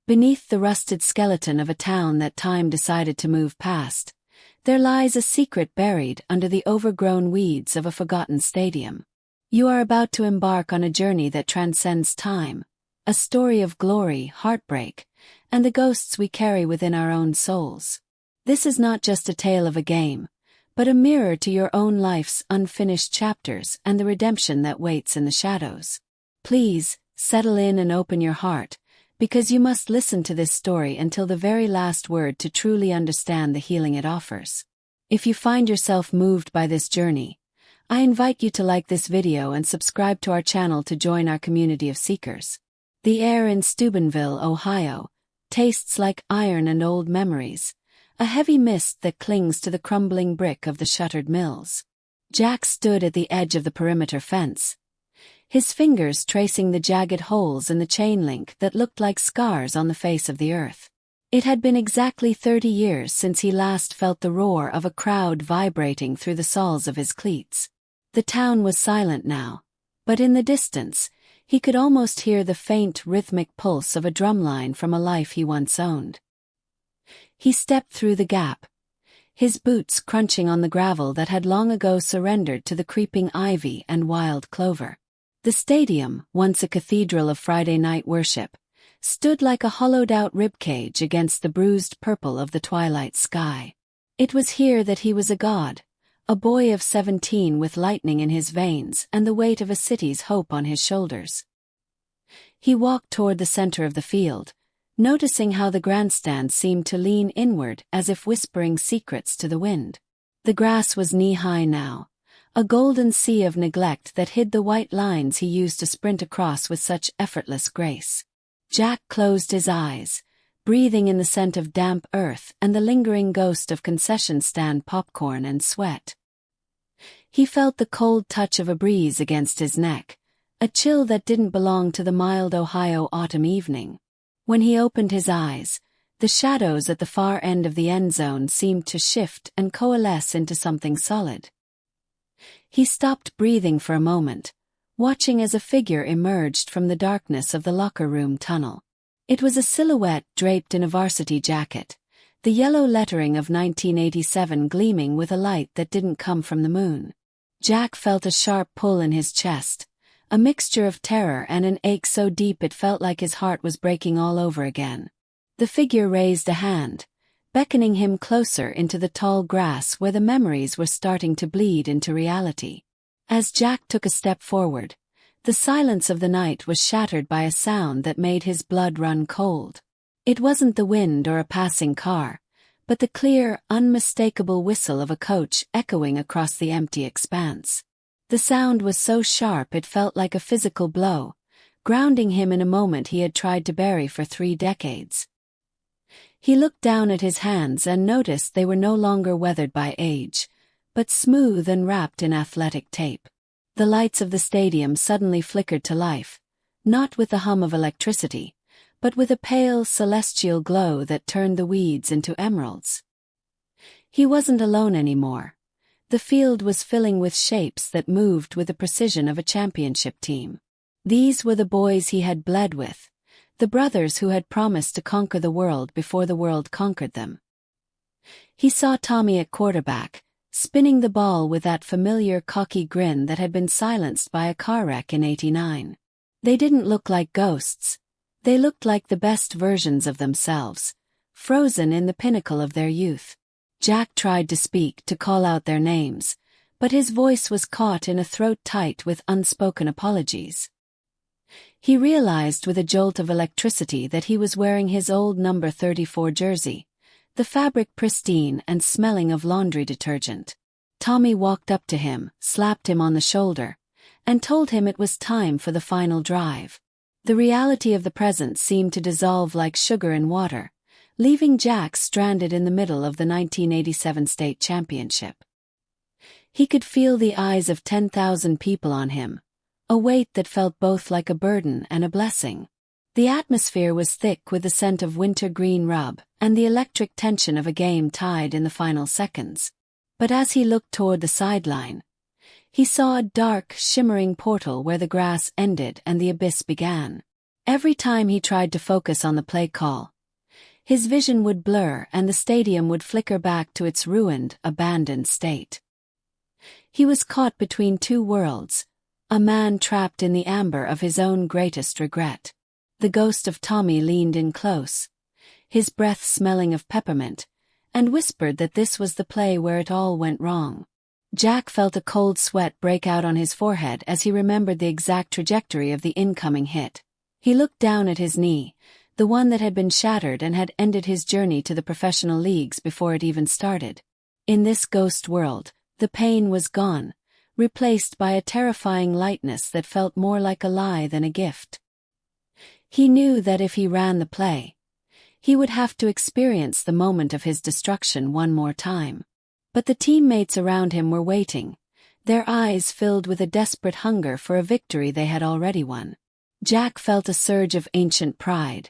Beneath the rusted skeleton of a town that time decided to move past, there lies a secret buried under the overgrown weeds of a forgotten stadium. You are about to embark on a journey that transcends time, a story of glory, heartbreak, and the ghosts we carry within our own souls. This is not just a tale of a game, but a mirror to your own life's unfinished chapters and the redemption that waits in the shadows. Please, settle in and open your heart, because you must listen to this story until the very last word to truly understand the healing it offers. If you find yourself moved by this journey, I invite you to like this video and subscribe to our channel to join our community of seekers. The air in Steubenville, Ohio, tastes like iron and old memories, a heavy mist that clings to the crumbling brick of the shuttered mills. Jack stood at the edge of the perimeter fence, his fingers tracing the jagged holes in the chain link that looked like scars on the face of the earth. It had been exactly 30 years since he last felt the roar of a crowd vibrating through the soles of his cleats. The town was silent now, but in the distance, he could almost hear the faint rhythmic pulse of a drumline from a life he once owned. He stepped through the gap, his boots crunching on the gravel that had long ago surrendered to the creeping ivy and wild clover. The stadium, once a cathedral of Friday night worship, stood like a hollowed-out ribcage against the bruised purple of the twilight sky. It was here that he was a god, a boy of 17 with lightning in his veins and the weight of a city's hope on his shoulders. He walked toward the center of the field, noticing how the grandstand seemed to lean inward as if whispering secrets to the wind. The grass was knee-high now, a golden sea of neglect that hid the white lines he used to sprint across with such effortless grace. Jack closed his eyes, breathing in the scent of damp earth and the lingering ghost of concession stand popcorn and sweat. He felt the cold touch of a breeze against his neck, a chill that didn't belong to the mild Ohio autumn evening. When he opened his eyes, the shadows at the far end of the end zone seemed to shift and coalesce into something solid. He stopped breathing for a moment, watching as a figure emerged from the darkness of the locker room tunnel. It was a silhouette draped in a varsity jacket, the yellow lettering of 1987 gleaming with a light that didn't come from the moon. Jack felt a sharp pull in his chest, a mixture of terror and an ache so deep it felt like his heart was breaking all over again. The figure raised a hand, beckoning him closer into the tall grass where the memories were starting to bleed into reality. As Jack took a step forward, the silence of the night was shattered by a sound that made his blood run cold. It wasn't the wind or a passing car, but the clear, unmistakable whistle of a coach echoing across the empty expanse. The sound was so sharp it felt like a physical blow, grounding him in a moment he had tried to bury for 3 decades. He looked down at his hands and noticed they were no longer weathered by age, but smooth and wrapped in athletic tape. The lights of the stadium suddenly flickered to life, not with the hum of electricity, but with a pale, celestial glow that turned the weeds into emeralds. He wasn't alone anymore. The field was filling with shapes that moved with the precision of a championship team. These were the boys he had bled with, the brothers who had promised to conquer the world before the world conquered them. He saw Tommy at quarterback, spinning the ball with that familiar cocky grin that had been silenced by a car wreck in '89. They didn't look like ghosts. They looked like the best versions of themselves, frozen in the pinnacle of their youth. Jack tried to speak, to call out their names, but his voice was caught in a throat tight with unspoken apologies. He realized with a jolt of electricity that he was wearing his old number 34 jersey, the fabric pristine and smelling of laundry detergent. Tommy walked up to him, slapped him on the shoulder, and told him it was time for the final drive. The reality of the present seemed to dissolve like sugar in water, leaving Jack stranded in the middle of the 1987 state championship. He could feel the eyes of 10,000 people on him, a weight that felt both like a burden and a blessing. The atmosphere was thick with the scent of winter-green rub and the electric tension of a game tied in the final seconds. But as he looked toward the sideline, he saw a dark, shimmering portal where the grass ended and the abyss began. Every time he tried to focus on the play call, his vision would blur and the stadium would flicker back to its ruined, abandoned state. He was caught between two worlds, a man trapped in the amber of his own greatest regret. The ghost of Tommy leaned in close, his breath smelling of peppermint, and whispered that this was the play where it all went wrong. Jack felt a cold sweat break out on his forehead as he remembered the exact trajectory of the incoming hit. He looked down at his knee, the one that had been shattered and had ended his journey to the professional leagues before it even started. In this ghost world, the pain was gone, replaced by a terrifying lightness that felt more like a lie than a gift. He knew that if he ran the play, he would have to experience the moment of his destruction one more time. But the teammates around him were waiting, their eyes filled with a desperate hunger for a victory they had already won. Jack felt a surge of ancient pride,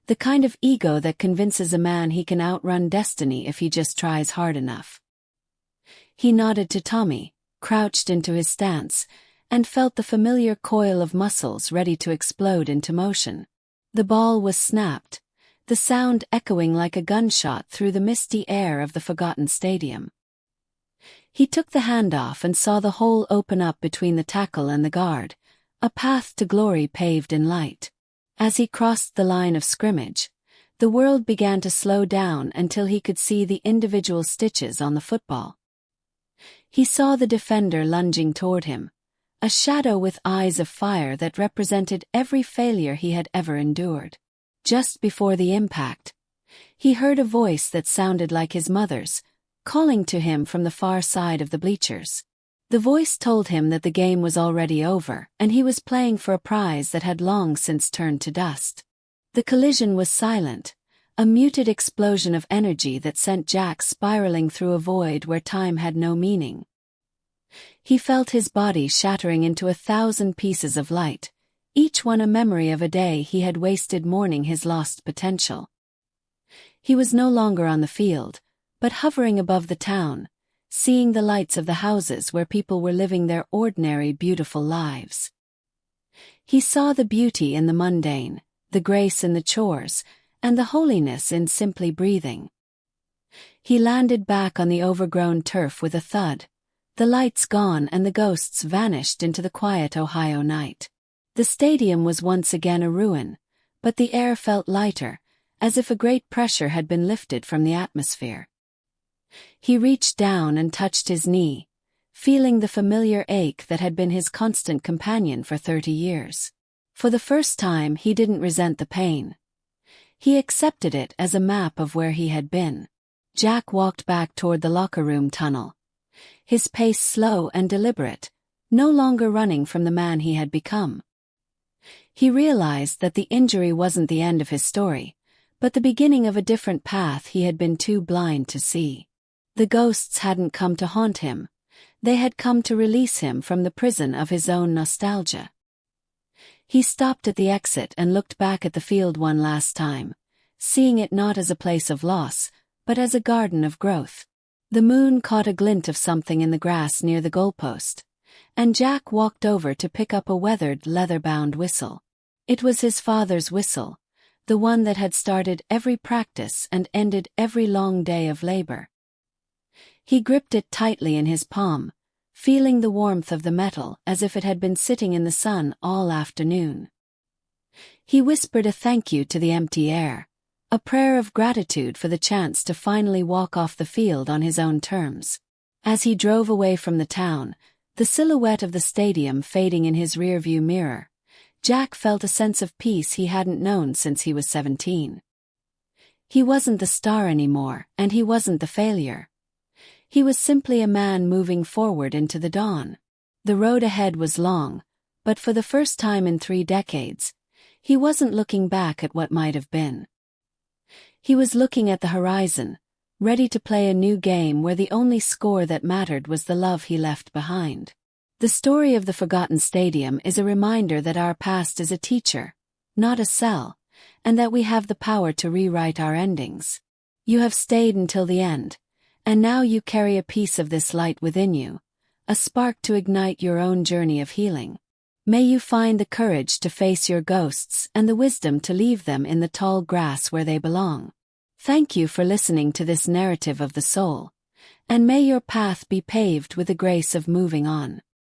the kind of ego that convinces a man he can outrun destiny if he just tries hard enough. He nodded to Tommy, crouched into his stance, and felt the familiar coil of muscles ready to explode into motion. The ball was snapped, the sound echoing like a gunshot through the misty air of the forgotten stadium. He took the handoff and saw the hole open up between the tackle and the guard, a path to glory paved in light. As he crossed the line of scrimmage, the world began to slow down until he could see the individual stitches on the football. He saw the defender lunging toward him, a shadow with eyes of fire that represented every failure he had ever endured. Just before the impact, he heard a voice that sounded like his mother's, calling to him from the far side of the bleachers. The voice told him that the game was already over and he was playing for a prize that had long since turned to dust. The collision was silent, a muted explosion of energy that sent Jack spiraling through a void where time had no meaning. He felt his body shattering into 1,000 pieces of light, each one a memory of a day he had wasted mourning his lost potential. He was no longer on the field, but hovering above the town, seeing the lights of the houses where people were living their ordinary beautiful lives. He saw the beauty in the mundane, the grace in the chores, and the holiness in simply breathing. He landed back on the overgrown turf with a thud, the lights gone and the ghosts vanished into the quiet Ohio night. The stadium was once again a ruin, but the air felt lighter, as if a great pressure had been lifted from the atmosphere. He reached down and touched his knee, feeling the familiar ache that had been his constant companion for 30 years. For the first time he didn't resent the pain. He accepted it as a map of where he had been. Jack walked back toward the locker room tunnel, his pace slow and deliberate, no longer running from the man he had become. He realized that the injury wasn't the end of his story, but the beginning of a different path he had been too blind to see. The ghosts hadn't come to haunt him, they had come to release him from the prison of his own nostalgia. He stopped at the exit and looked back at the field one last time, seeing it not as a place of loss, but as a garden of growth. The moon caught a glint of something in the grass near the goalpost, and Jack walked over to pick up a weathered leather-bound whistle. It was his father's whistle, the one that had started every practice and ended every long day of labor. He gripped it tightly in his palm, feeling the warmth of the metal as if it had been sitting in the sun all afternoon. He whispered a thank you to the empty air, a prayer of gratitude for the chance to finally walk off the field on his own terms. As he drove away from the town, the silhouette of the stadium fading in his rearview mirror, Jack felt a sense of peace he hadn't known since he was 17. He wasn't the star anymore, and he wasn't the failure. He was simply a man moving forward into the dawn. The road ahead was long, but for the first time in 3 decades, he wasn't looking back at what might have been. He was looking at the horizon, ready to play a new game where the only score that mattered was the love he left behind. The story of the Forgotten Stadium is a reminder that our past is a teacher, not a cell, and that we have the power to rewrite our endings. You have stayed until the end, and now you carry a piece of this light within you, a spark to ignite your own journey of healing. May you find the courage to face your ghosts and the wisdom to leave them in the tall grass where they belong. Thank you for listening to this narrative of the soul, and may your path be paved with the grace of moving on.